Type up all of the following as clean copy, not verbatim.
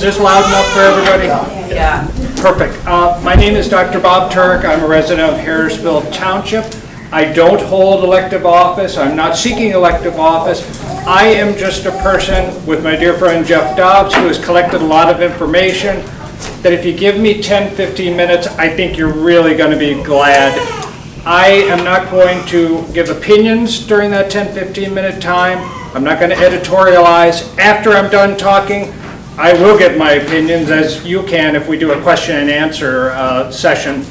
Is this loud enough for everybody? Yeah. Perfect. My name is Dr. Bob Turek. I'm a resident of Harrisville Township. I don't hold elective office. I'm not seeking elective office. I am just a person with my dear friend Jeff Dobbs who has collected a lot of information that if you give me 10, 15 minutes, I think you're really going to be glad. I am not going to give opinions during that 10, 15 minute time. I'm not going to editorialize. After I'm done talking, I will get my opinions, as you can if we do a question and answer session.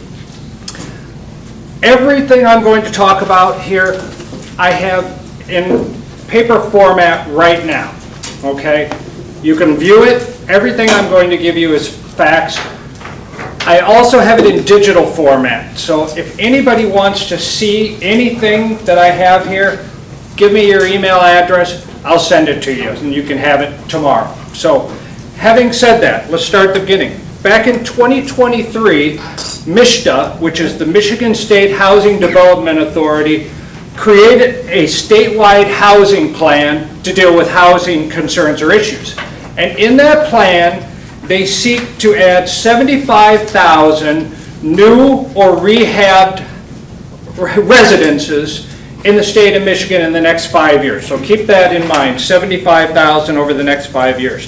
Everything I'm going to talk about here, I have in paper format right now, okay? You can view it. Everything I'm going to give you is facts. I also have it in digital format, so if anybody wants to see anything that I have here, give me your email address, I'll send it to you, and you can have it tomorrow. So, having said that, let's start at the beginning. Back in 2023, MISTA, which is the Michigan State Housing Development Authority, created a statewide housing plan to deal with housing concerns or issues. And in that plan, they seek to add 75,000 new or rehabbed residences in the state of Michigan in the next 5 years. So keep that in mind, 75,000 over the next 5 years.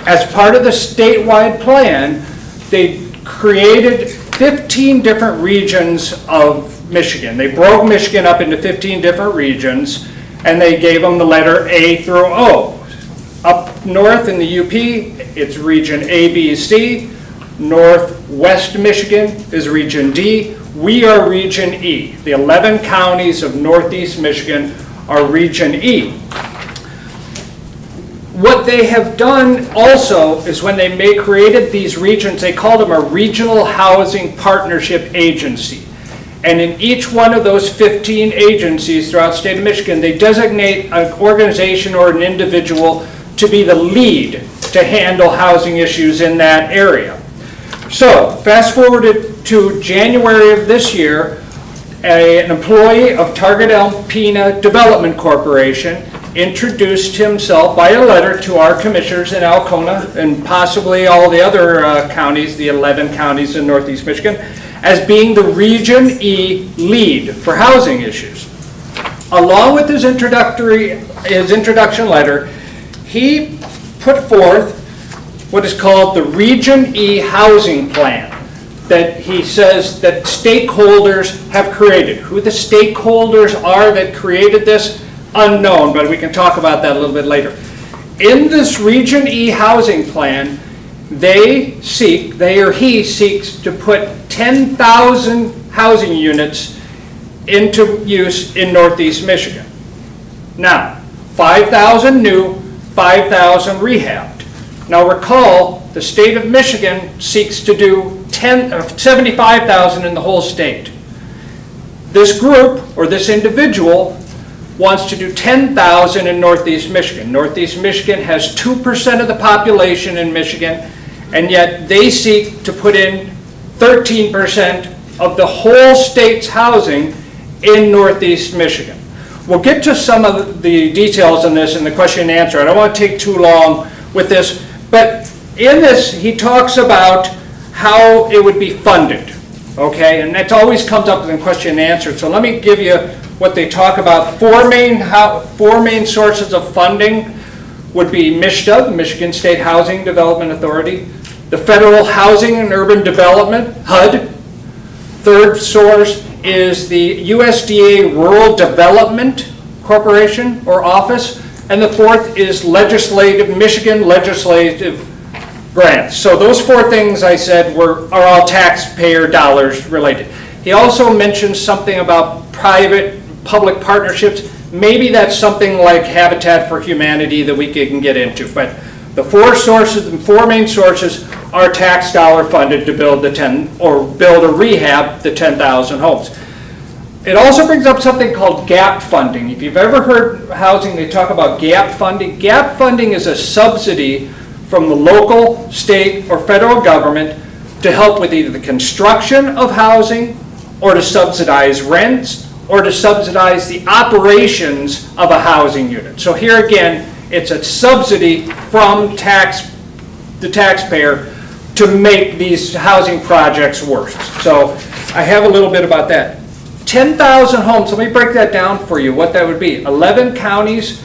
As part of the statewide plan, they created 15 different regions of Michigan. They broke Michigan up into 15 different regions, and they gave them the letter A through O. Up north in the UP, it's region A, B, C. Northwest Michigan is region D. We are region E. The 11 counties of Northeast Michigan are region E. What they have done also is when they created these regions, they called them a regional housing partnership agency. And in each one of those 15 agencies throughout the state of Michigan, they designate an organization or an individual to be the lead to handle housing issues in that area. So, fast forwarded to January of this year, an employee of Target Alpena Development Corporation introduced himself by a letter to our commissioners in Alpena and possibly all the other counties, the 11 counties in Northeast Michigan, as being the Region E lead for housing issues. Along with his introduction letter, he put forth what is called the Region E Housing Plan that he says that stakeholders have created. Who the stakeholders are that created this, unknown, but we can talk about that a little bit later. In this Region E housing plan, he seeks to put 10,000 housing units into use in Northeast Michigan. Now, 5,000 new, 5,000 rehabbed. Now recall, the state of Michigan seeks to do 75,000 in the whole state. This group, or this individual, wants to do 10,000 in Northeast Michigan. Northeast Michigan has 2% of the population in Michigan, and yet they seek to put in 13% of the whole state's housing in Northeast Michigan. We'll get to some of the details on this in the question and answer. I don't want to take too long with this, but in this he talks about how it would be funded, okay? And that always comes up in the question and answer. So let me give you what they talk about. Four main sources of funding would be MISTA, the Michigan State Housing Development Authority, the Federal Housing and Urban Development, HUD. Third source is the USDA Rural Development Corporation or Office, and the fourth is Michigan Legislative Grants. So those four things I said are all taxpayer dollars related. He also mentioned something about private-public partnerships. Maybe that's something like Habitat for Humanity that we can get into. But the four main sources are tax dollar funded to build build or rehab the 10,000 homes. It also brings up something called gap funding. If you've ever heard housing, they talk about gap funding. Gap funding is a subsidy from the local, state, or federal government to help with either the construction of housing or to subsidize rents or to subsidize the operations of a housing unit. So here again, it's a subsidy from the taxpayer to make these housing projects worse. So I have a little bit about that. 10,000 homes, let me break that down for you, what that would be. 11 counties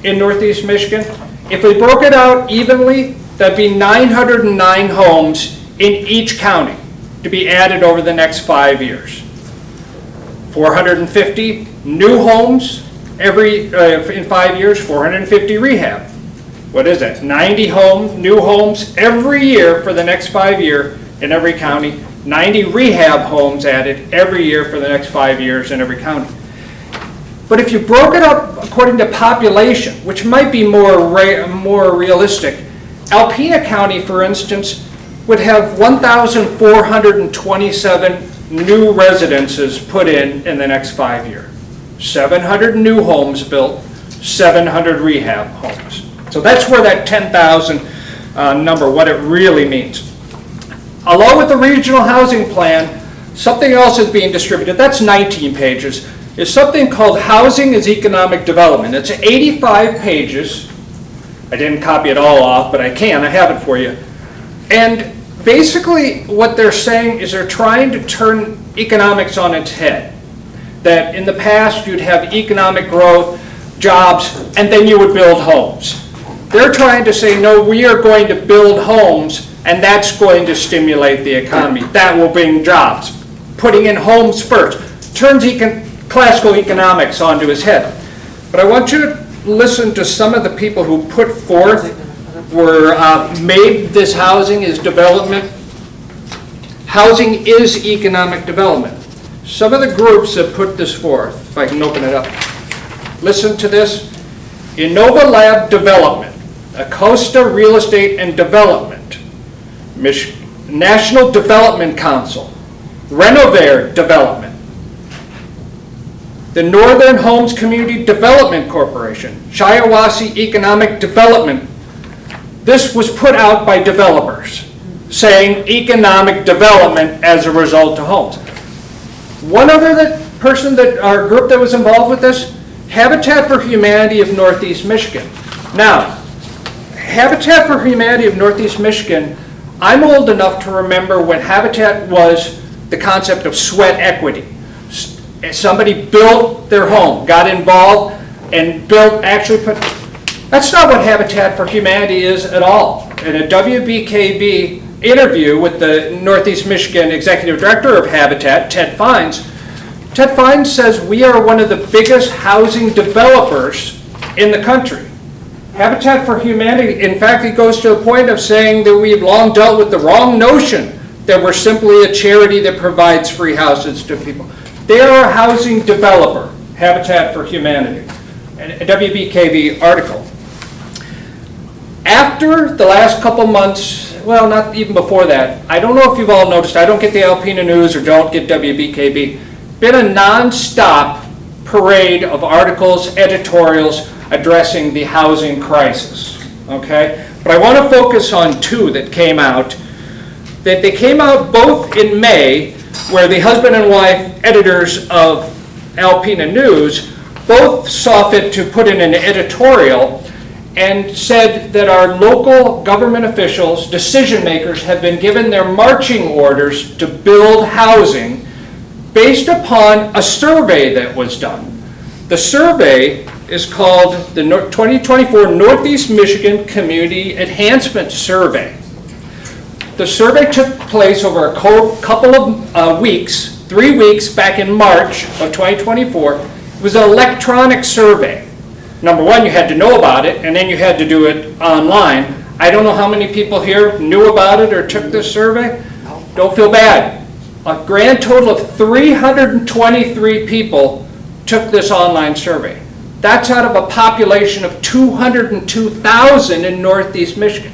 in Northeast Michigan. If we broke it out evenly, that'd be 909 homes in each county to be added over the next 5 years. 450 new homes in 5 years, 450 rehab. What is that? 90 new homes every year for the next 5 years in every county. 90 rehab homes added every year for the next 5 years in every county. But if you broke it up according to population, which might be more realistic, Alpena County, for instance, would have 1,427 new residences put in the next 5 years. 700 new homes built, 700 rehab homes. So that's where that 10,000 number, what it really means. Along with the regional housing plan, something else is being distributed. That's 19 pages. Is something called Housing is Economic Development. It's 85 pages. I didn't copy it all off, but I have it for you. And basically what they're saying is they're trying to turn economics on its head. That in the past you'd have economic growth, jobs, and then you would build homes. They're trying to say, no, we are going to build homes, and that's going to stimulate the economy. That will bring jobs. Putting in homes first turns classical economics onto his head. But I want you to listen to some of the people who put forth, made this housing is development. Housing is economic development. Some of the groups that put this forth, if I can open it up. Listen to this. Innova Lab Development, Acosta Real Estate and Development, National Development Council, Renovare Development, the Northern Homes Community Development Corporation, Shiawassee Economic Development. This was put out by developers saying economic development as a result of homes. One other group that was involved with this, Habitat for Humanity of Northeast Michigan. Now, Habitat for Humanity of Northeast Michigan, I'm old enough to remember when Habitat was the concept of sweat equity. Somebody built their home, got involved, and that's not what Habitat for Humanity is at all. In a WBKB interview with the Northeast Michigan Executive Director of Habitat, Ted Fines says we are one of the biggest housing developers in the country. Habitat for Humanity, in fact, it goes to the point of saying that we've long dealt with the wrong notion that we're simply a charity that provides free houses to people. They are a housing developer, Habitat for Humanity, a WBKB article. After the last couple months, well, not even before that, I don't know if you've all noticed, I don't get the Alpena News or don't get WBKB, been a non-stop parade of articles, editorials addressing the housing crisis, okay? But I want to focus on two that came out. They came out both in May, where the husband and wife editors of Alpena News both saw fit to put in an editorial and said that our local government officials, decision makers, have been given their marching orders to build housing based upon a survey that was done. The survey is called the 2024 Northeast Michigan Community Enhancement Survey. The survey took place over a couple of weeks, 3 weeks back in March of 2024. It was an electronic survey. Number one, you had to know about it, and then you had to do it online. I don't know how many people here knew about it or took this survey. Don't feel bad. A grand total of 323 people took this online survey. That's out of a population of 202,000 in Northeast Michigan.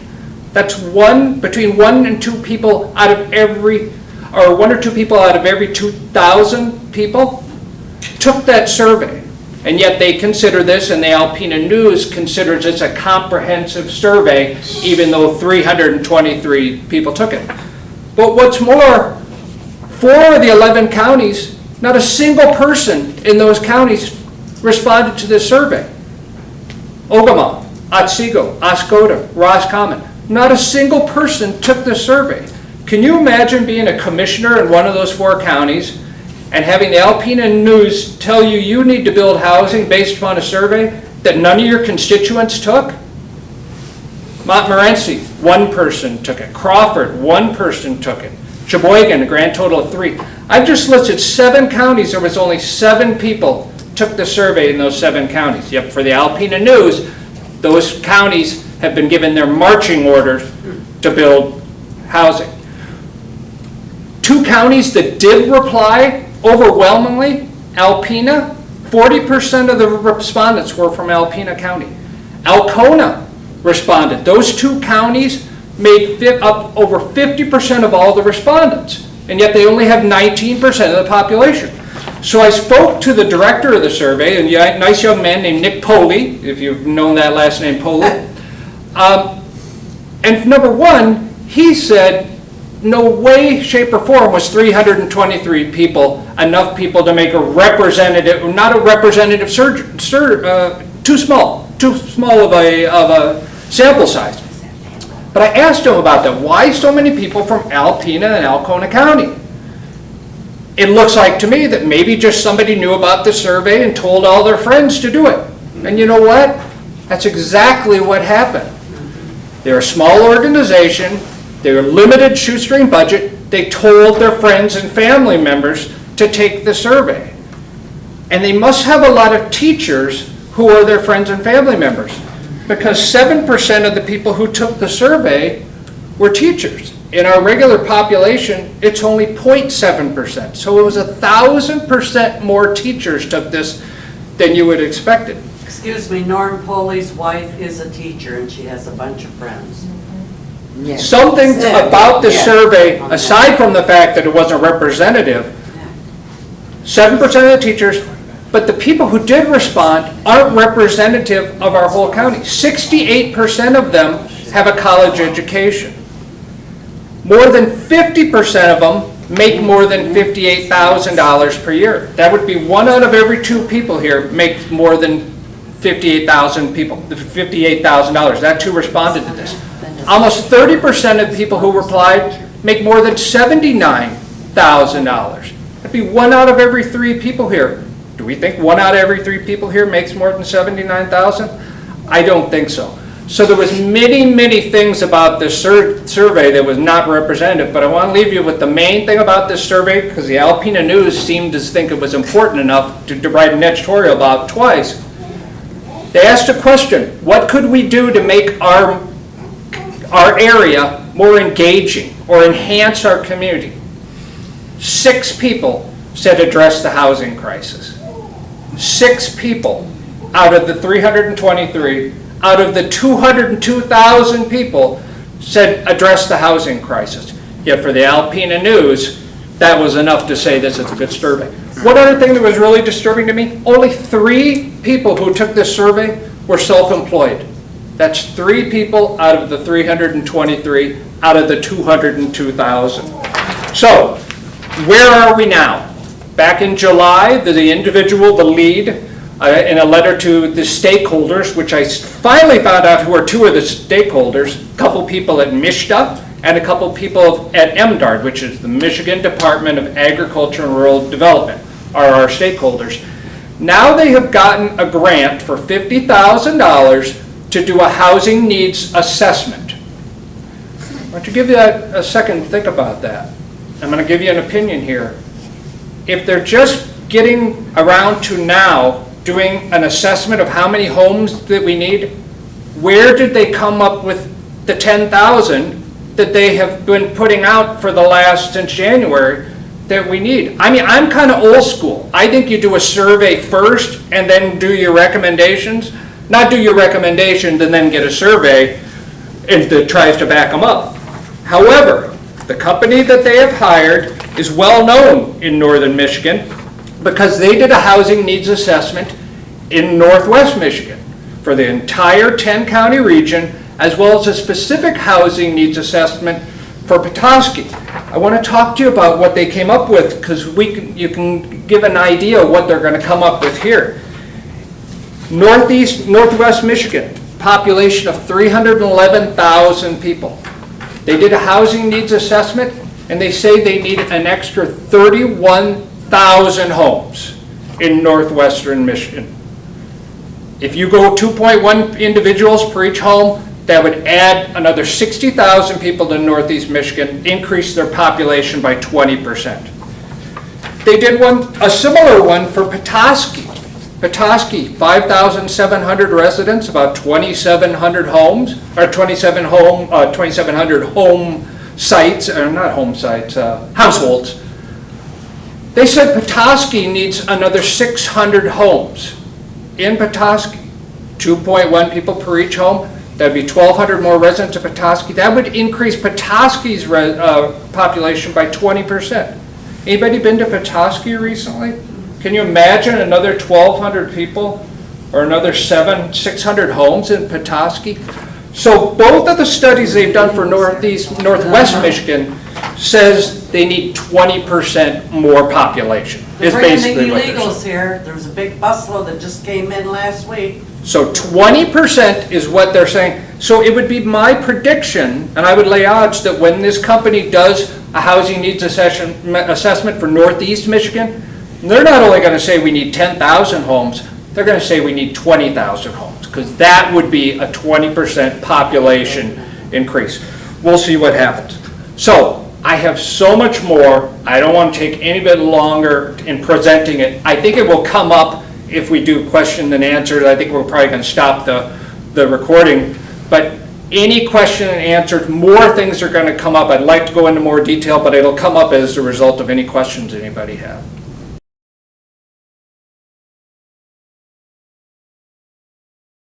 That's between 1 and 2 people out of every, or 1 or 2 people out of every 2,000 people took that survey. And yet they consider this, and the Alpena News considers this a comprehensive survey, even though 323 people took it. But what's more, 4 of the 11 counties, not a single person in those counties responded to this survey. Ogama, Otsego, Oscoda, Roscommon, Not a single person took the survey. Can you imagine being a commissioner in one of those 4 counties and having the Alpena News tell you you need to build housing based upon a survey that none of your constituents took? Montmorency, 1 person took it. Crawford, 1 person took it. Sheboygan, a grand total of 3. I've just listed 7 counties. There was only 7 people took the survey in those 7 counties. Yet for the Alpena News, those counties have been given their marching orders to build housing. 2 counties that did reply overwhelmingly, Alpena, 40% of the respondents were from Alpena County. Alcona responded. Those 2 counties made up over 50% of all the respondents, and yet they only have 19% of the population. So I spoke to the director of the survey, a nice young man named Nick Poley, if you've known that last name, Poley. And number 1, he said, no way, shape, or form was 323 people enough people to make a representative, not a representative surgeon, too small of a sample size. But I asked him about that. Why so many people from Alpena and Alcona County? It looks like to me that maybe just somebody knew about the survey and told all their friends to do it. And you know what? That's exactly what happened. They're a small organization. They're a limited shoestring budget. They told their friends and family members to take the survey. And they must have a lot of teachers who are their friends and family members, because 7% of the people who took the survey were teachers. In our regular population, it's only 0.7%. So it was 1,000% more teachers took this than you would expect it. Excuse me, Norm Poley's wife is a teacher and she has a bunch of friends. Yes. Something about the survey, aside from the fact that it wasn't representative, 7% of the teachers, but the people who did respond aren't representative of our whole county. 68% of them have a college education. More than 50% of them make more than $58,000 per year. That would be 1 out of every 2 people here make more than $58,000. That's who responded to this. Almost 30% of the people who replied make more than $79,000. That'd be 1 out of every 3 people here. Do we think 1 out of every 3 people here makes more than $79,000? I don't think so. So there was many things about this survey that was not representative, but I want to leave you with the main thing about this survey, because the Alpena News seemed to think it was important enough to write an editorial about it twice. They asked a question: what could we do to make our area more engaging or enhance our community? 6 people said address the housing crisis. 6 people out of the 323, out of the 202,000 people said address the housing crisis. Yet for the Alpena News, that was enough to say this is a good survey. One other thing that was really disturbing to me, only 3 people who took this survey were self-employed. That's 3 people out of the 323 out of the 202,000. So, where are we now? Back in July, the lead, in a letter to the stakeholders, which I finally found out who are 2 of the stakeholders, a couple people at MISHDA and a couple people at MDARD, which is the Michigan Department of Agriculture and Rural Development, are our stakeholders. Now they have gotten a grant for $50,000 to do a housing needs assessment. Why don't you give that a second, think about that. I'm going to give you an opinion here. If they're just getting around to now doing an assessment of how many homes that we need, where did they come up with the 10,000 that they have been putting out for the last, since January, that we need? I mean, I'm kind of old school. I think you do a survey first and then do your recommendations, not do your recommendations and then get a survey that tries to back them up. However, the company that they have hired is well known in northern Michigan because they did a housing needs assessment in northwest Michigan for the entire 10-county region, as well as a specific housing needs assessment for Petoskey. I want to talk to you about what they came up with, because you can give an idea of what they're going to come up with here. Northwest Michigan, population of 311,000 people. They did a housing needs assessment, and they say they need an extra 31,000 homes in northwestern Michigan. If you go 2.1 individuals per each home, that would add another 60,000 people to northeast Michigan, increase their population by 20%. They did a similar one for Petoskey. Petoskey, 5,700 residents, about 2,700 homes, or 2,700 home sites, or not home sites, households. They said Petoskey needs another 600 homes. In Petoskey, 2.1 people per each home, that'd be 1,200 more residents of Petoskey. That would increase Petoskey's population by 20%. Anybody been to Petoskey recently? Can you imagine another 1,200 people or another 600 homes in Petoskey? So both of the studies they've done for northwest Michigan says they need 20% more population. They're bringing the illegals here. There was a big busload that just came in last week. So 20% is what they're saying. So it would be my prediction, and I would lay odds, that when this company does a housing needs assessment for northeast Michigan, they're not only going to say we need 10,000 homes, they're going to say we need 20,000 homes, because that would be a 20% population increase. We'll see what happens. So I have so much more. I don't want to take any bit longer in presenting it. I think it will come up if we do question and answers. I think we're probably going to stop the recording. But any question and answers, more things are going to come up. I'd like to go into more detail, but it'll come up as a result of any questions anybody have.